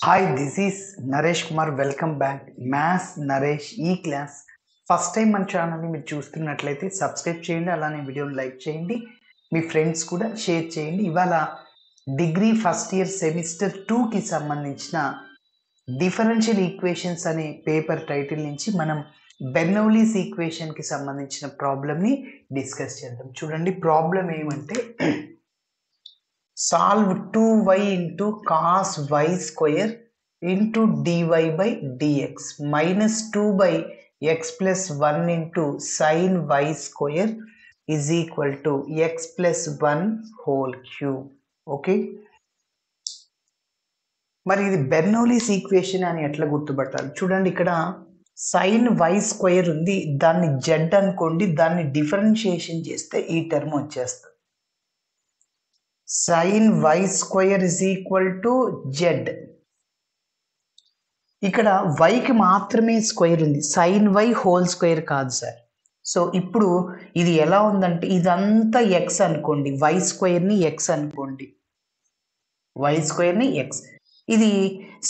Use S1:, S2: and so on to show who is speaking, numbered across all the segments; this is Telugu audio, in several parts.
S1: Hi, this is Naresh Kumar. Welcome back. Maths Naresh ఈ క్లాస్. ఫస్ట్ టైం మన ఛానల్ని మీరు చూస్తున్నట్లయితే సబ్స్క్రైబ్ చేయండి, అలానే వీడియోని లైక్ చేయండి, మీ ఫ్రెండ్స్ కూడా షేర్ చేయండి. ఇవాళ డిగ్రీ ఫస్ట్ ఇయర్ సెమిస్టర్ 2కి సంబంధించిన డిఫరెన్షియల్ ఈక్వేషన్స్ అనే పేపర్ టైటిల్ నుంచి మనం బెర్నౌలీస్ ఈక్వేషన్కి సంబంధించిన ప్రాబ్లమ్ని డిస్కస్ చేద్దాం. చూడండి, ప్రాబ్లం ఏమంటే solve 2y into cos y square into dy by dx minus 2 by x plus 1 into sin y square is equal to x plus 1 whole cube. Okay, మరి ఇది బెర్నౌలీస్ ఈక్వేషన్ అని ఎట్లా గుర్తుపట్టాలి? చూడండి, ఇక్కడ sin y స్క్వేర్ ఉంది, దాన్ని z అనుకోండి, దాన్ని డిఫరెన్షియేషన్ చేస్తే ఈ టర్మ్ వచ్చేస్తుంది. sin y square is equal to z. ఇక్కడ వైకి మాత్రమే స్క్వేర్ ఉంది, sin y హోల్ స్క్వేర్ కాదు సార్. సో ఇప్పుడు ఇది ఎలా ఉందంటే ఇదంతా ఎక్స్ అనుకోండి, వై స్క్వేర్ని ఎక్స్ అనుకోండి, వై స్క్వేర్ని ఎక్స్. ఇది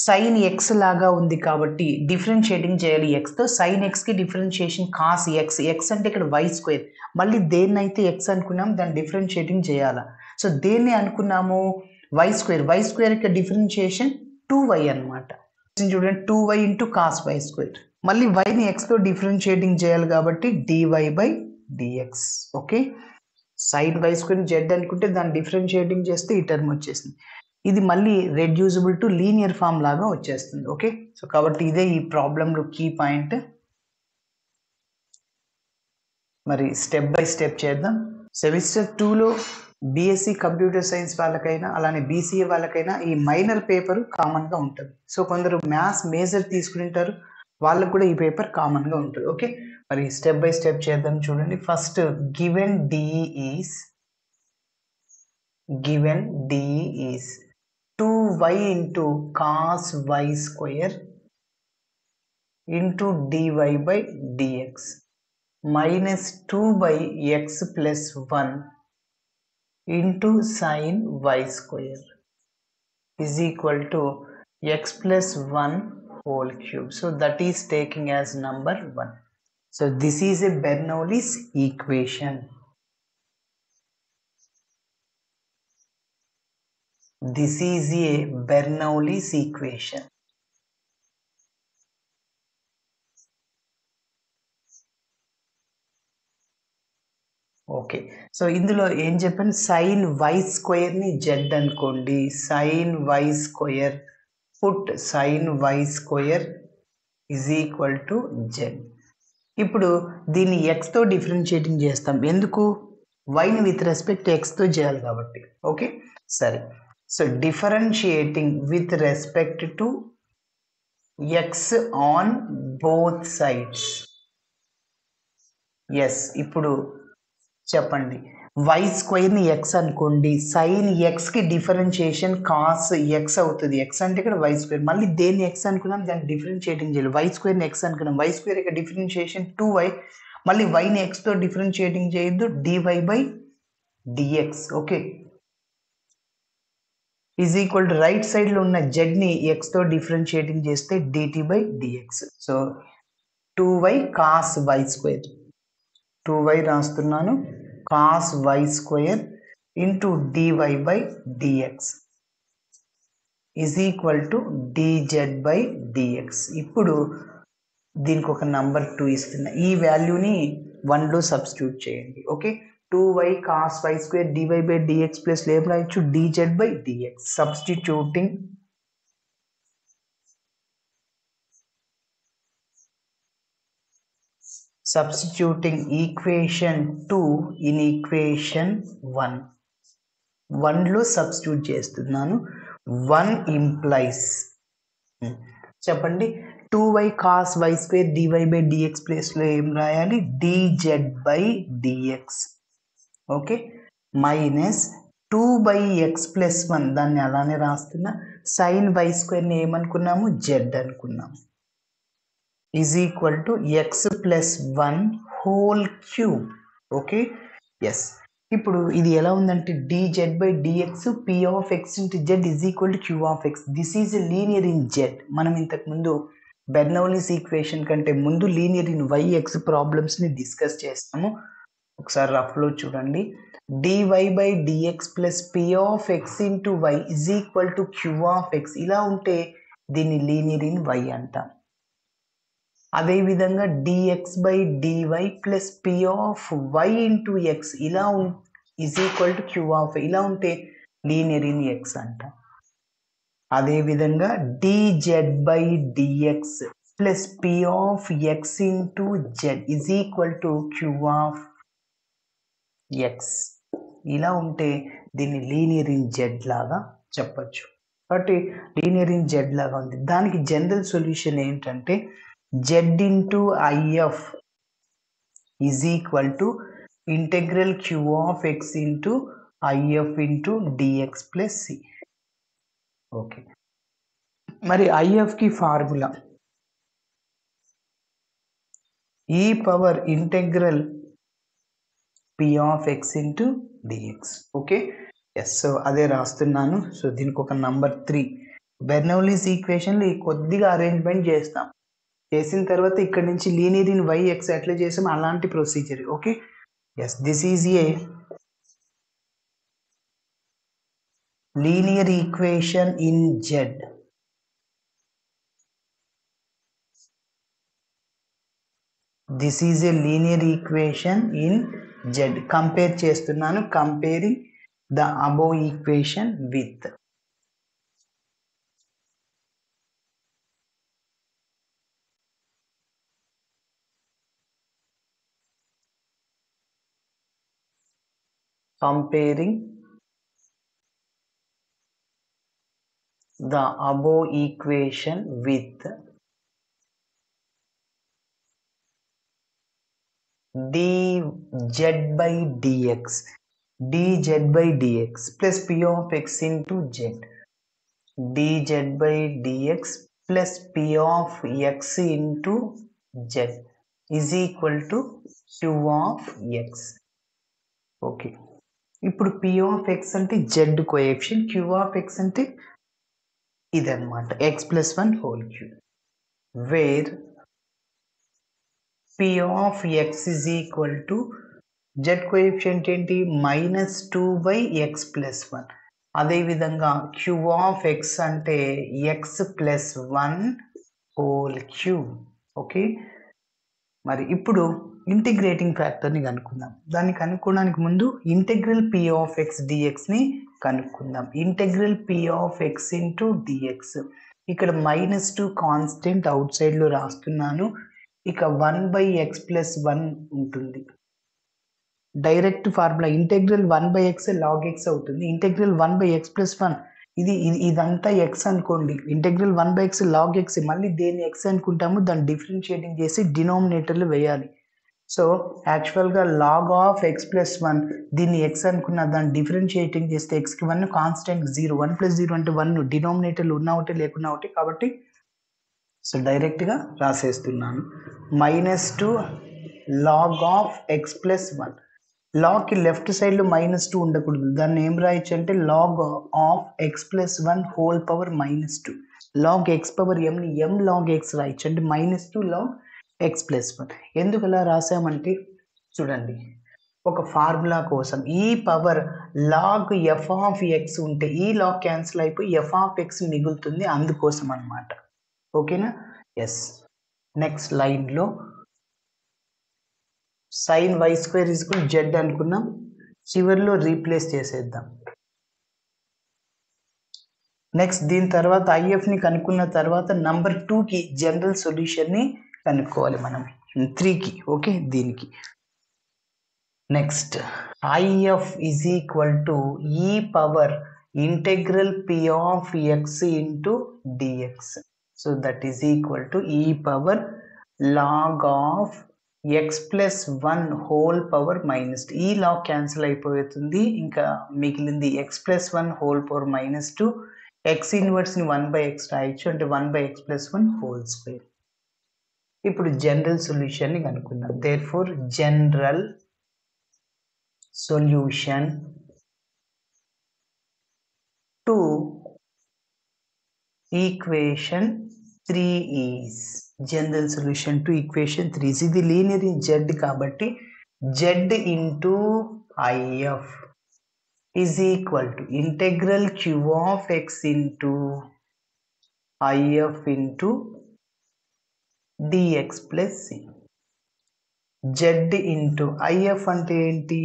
S1: సైన్ ఎక్స్ లాగా ఉంది కాబట్టి డిఫరెన్షియేటింగ్ చేయాలి ఎక్స్తో. సైన్ ఎక్స్కి డిఫరెన్షియేషన్ కాస్ ఎక్స్, ఎక్స్ అంటే ఇక్కడ వై స్క్వేర్. మళ్ళీ దేన్నైతే ఎక్స్ అనుకున్నాం దాన్ని డిఫరెన్షియేటింగ్ చేయాలా. సో దేన్ని అనుకున్నాము వై స్క్వేర్, వై స్క్వేర్ యొక్క డిఫరెన్షియేషన్ 2y అనమాట. చూడండి, 2y into cos y square. మళ్ళీ వైని ఎక్స్తో డిఫరెన్షియేటింగ్ చేయాలి కాబట్టి dy by dx. Okay, sine y square z అనుకుంటే దాన్ని డిఫరెన్షియేటింగ్ చేస్తే ఈ టర్మ్ వచ్చేసింది. ఇది మళ్ళీ రెడ్యూసిబుల్ టు లీనియర్ ఫామ్ లాగా వచ్చేస్తుంది. ఓకే, సో కాబట్టి ఇదే ఈ ప్రాబ్లంలో కీ పాయింట్. మరి స్టెప్ బై స్టెప్ చేద్దాం. సెమిస్టర్ 2లో బీఎస్సీ కంప్యూటర్ సైన్స్ వాళ్ళకైనా అలానే బీసీఏ వాళ్ళకైనా ఈ మైనర్ పేపర్ కామన్గా ఉంటుంది. సో కొందరు మ్యాథ్స్ మేజర్ తీసుకుంటారు, వాళ్ళకు కూడా ఈ పేపర్ కామన్గా ఉంటుంది. ఓకే, మరి స్టెప్ బై స్టెప్ చేద్దాం. చూడండి, first given DE is 2y into cos y square into dy by dx minus 2 by x plus 1 into sin y square is equal to x plus 1 whole cube. So that is taking as number 1. So this is a Bernoulli's equation. This is a Bernoulli's equation. Okay, so ఇందులో ఏం చెప్పాను, సైన్ వై స్క్వేర్ని జెడ్ అనుకోండి, sine y square put sine y square is equal to z. ఇప్పుడు దీన్ని ఎక్స్తో డిఫరెన్షియేటింగ్ చేస్తాం, ఎందుకు వైని విత్ రెస్పెక్ట్ ఎక్స్తో చేయాలి కాబట్టి. ఓకే, సరే. So differentiating with respect to x on both sides. Yes, ఇప్పుడు చెప్పండి, వై స్క్వేర్ని ఎక్స్ అనుకోండి, సైన్ ఎక్స్కి డిఫరెన్షియేషన్ కాస్ ఎక్స్ అవుతుంది. ఎక్స్ అంటే ఇక్కడ వై స్క్వేర్. మళ్ళీ దేన్ని ఎక్స్ అనుకున్నాం దాన్ని డిఫరెన్షియేటింగ్ చేయాలి. వై స్క్వేర్ని ఎక్స్ అనుకున్నాం, వై స్క్వేర్ యొక్క డిఫరెన్షియేషన్ 2y. మళ్ళీ వైని ఎక్స్తో డిఫరెన్షియేటింగ్ చేయొద్దు, dy by dx. Okay, is equal to right సైడ్లో ఉన్న జెడ్ని ఎక్స్తో డిఫరెన్షియేటింగ్ చేస్తే dt by dx. So 2y cos y square, 2y రాస్తున్నాను, cos y square into dy by dx is equal to dz by dx. ఇప్పుడు దీనికి ఒక నంబర్ 2 ఇస్తున్నా, ఈ వాల్యూని 1లో సబ్స్టిట్యూట్ చేయండి. Okay, 2y cos y square dy by DX plus ఏం రాయొచ్చు, dz by DX. Substituting equation 2 in equation 1. 1లో సబ్స్టిట్యూట్ చేస్తున్నాను. 1 implies, చెప్పండి, 2y cos y square dy by dx ప్లేస్లో ఏం రాయాలి, dz by dx. Okay, minus 2 by x plus 1, దాన్ని అలానే రాస్తున్నా, sin y స్క్వేర్ని ఏమనుకున్నాము, z అనుకున్నాము, is equal to x plus 1 whole cube. Okay, yes. ఇప్పుడు ఇది ఎలా ఉందంటే dz by dx p of x into z is equal to q of x. This is a linear in z. మనం ఇంతకు ముందు బెర్నౌలీస్ ఈక్వేషన్ కంటే ముందు లీనియర్ ఇన్ yx ప్రాబ్లమ్స్ ని డిస్కస్ చేస్తాము. ఒకసారి రఫ్ లో చూడండి. dy by dx plus p of x into y is equal to q of x. ఇలా ఉంటే దీన్ని లీనియర్ ఇన్ y అంటాం. అదే విధంగా dx by dy plus p of y into x ఇలా is equal to q of y. ఇలా ఉంటే లీనియర్ ఇన్ x అంటాం. అదే విధంగా dz by dx plus p of x into z is equal to q of x. ఇలా ఉంటే దీన్ని లీనియర్ ఇన్ z లాగా చెప్పచ్చు. కాబట్టి లీనియర్ ఇన్ z లాగా ఉంది. దానికి జనరల్ సొల్యూషన్ ఏంటంటే z into if is equal to integral q of x into if into dx plus c. Okay, మరి if కి formula e power integral p of x into dx. Okay, yes, so అదే రాస్తున్నాను. సో దీనికి ఒక నంబర్ 3 బెర్నౌలీస్ ఈక్వేషన్లో కొద్దిగా అరేంజ్మెంట్ చేస్తాం. చేసిన తర్వాత ఇక్కడ నుంచి లీనియర్ ఇన్ y x ఎట్లా చేసాం అలాంటి procedure. Okay, yes, this is a linear equation in z. This is a linear equation in z. Compare చేస్తున్నాను, comparing the above equation with comparing the above equation with dz by dx plus p of x into z. dz by dx plus p of x into z is equal to q of x. Okay, ఇప్పుడు p of x అంటే z coefficient, q of x అంటే ఇదన్నమాట x plus 1 whole cube, where p of x is equal to z coefficient ఏంటి -2 by x plus 1. అదే విధంగా q of x అంటే x plus 1 whole cube. Okay, మరి ఇప్పుడు ఇంటిగ్రేటింగ్ ఫ్యాక్టర్ని కనుక్కుందాం. దాన్ని కనుక్కోవడానికి ముందు integral p of x dx ని కనుక్కుందాం. Integral p of x into dx. ఇక్కడ -2 కాన్స్టెంట్ అవుట్ సైడ్లో రాస్తున్నాను. ఇక 1 by x plus 1 ఉంటుంది. Direct formula integral 1 by x log x అవుతుంది. ఇంటెగ్రల్ 1 by x plus 1 ఇదంతా x అనుకోండి. Integral 1 by x log x, మళ్ళీ దేన్ని x అనుకుంటాము దాన్ని డిఫరెన్షియేటింగ్ చేసి డినామినేటర్లు వేయాలి. సో యాక్చువల్గా లాగ్ ఆఫ్ x plus 1 దీన్ని x అనుకున్న దాన్ని డిఫరెన్షియేటింగ్ చేస్తే xకి 1 కాన్స్టెంట్ 0, 1 plus 0 అంటే 1, డినామినేటర్లు ఉన్నా ఒకటి లేకున్నా ఒకటి. కాబట్టి సో డైరెక్ట్గా రాసేస్తున్నాను -2 log ఆఫ్ x plus 1. లాగ్కి లెఫ్ట్ సైడ్లో -2 ఉండకూడదు. దాన్ని ఏం రాయొచ్చు అంటే log of x plus 1 whole power -2. Log x power mని m log x రాయొచ్చు అంటే -2 log x plus 1. ఎందుకు అలా రాసామంటే చూడండి, ఒక ఫార్ములా కోసం ఈ power log f of x ఉంటే ఈ లాగ్ క్యాన్సిల్ అయిపోయి f ఆఫ్ x మిగులుతుంది, అందుకోసం అన్నమాట. ఓకేనా, ఎస్. నెక్స్ట్ లైన్లో sin y square is equal to z అనుకున్నాం. చివరిలో రీప్లేస్ చేసేద్దాం. నెక్స్ట్ దీని తర్వాత ఐఎఫ్ని కనుక్కున్న తర్వాత నంబర్ 2కి జనరల్ సొల్యూషన్ని కనుక్కోవాలి మనం, 3కి. ఓకే, దీనికి next IF is equal to E power integral p of x into dx. So that is equal to E power log of x plus 1 whole power -2. E log cancel అయిపోతుంది, ఇంకా మిగిలింది x plus 1 whole power -2. x ఇన్వర్స్ని 1 by x రాయొచ్చు అంటే 1 by x plus 1 whole square. ఇప్పుడు జనరల్ సొల్యూషన్ని కనుక్కుందాం. Therefore general solution to equation 3 is general solution to equation 3 is ఇది లీనియర్ ఇన్ z కాబట్టి z into if is equal to integral q of x into if into dx plus c. z into if అంటే ఏంటి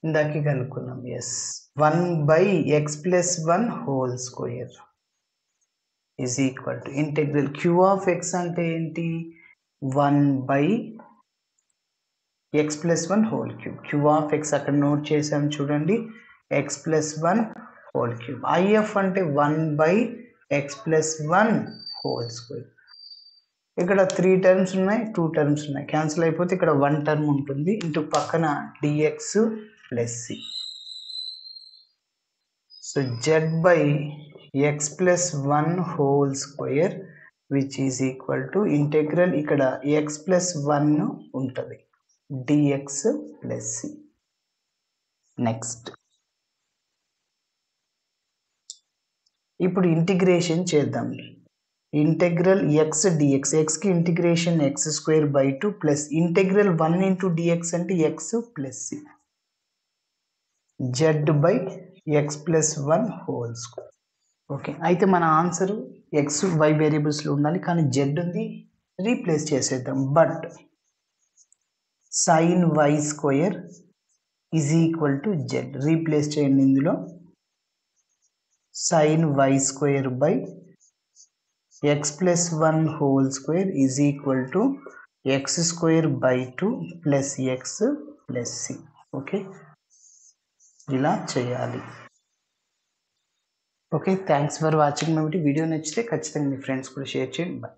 S1: ఇందాకే కనుక్కున్నాం yes 1/x plus 1 whole square is equal to integral q of x అంటే ఏంటి 1/x plus 1 whole cube. q of x అక్కడ నోట్ చేసాం చూడండి x plus 1 whole cube. if అంటే 1/x plus 1 whole square. ఇక్కడ 3 టర్మ్స్ ఉన్నాయి 2 టర్మ్స్ ఉన్నాయి క్యాన్సిల్ అయిపోతే ఇక్కడ 1 టర్మ్ ఉంటుంది ఇంటూ పక్కన dx plus c. So z/x plus 1 whole square which is equal to integral ఇక్కడ x plus 1 ఉంటుంది dx plus c. నెక్స్ట్ ఇప్పుడు ఇంటిగ్రేషన్ చేద్దాం ఇంటెగ్రల్ x dx x కి integration x square by 2 plus integral 1 into dx అంటే x plus c z/x plus 1 whole square. Okay అయితే మన ఆన్సర్ x y వేరియబుల్స్లో ఉండాలి కానీ z ఉంది రీప్లేస్ చేసేద్దాం but sin y square is equal to z replace చేయండి ఇందులో sin y square by x plus 1 whole square is equal to x square by 2 plus x plus c. Okay ఇలా చేయాలి. Okay thanks for watching my video నచ్చితే ఖచ్చితంగా మీ ఫ్రెండ్స్ కూడా షేర్ చేయండి. బాయ్.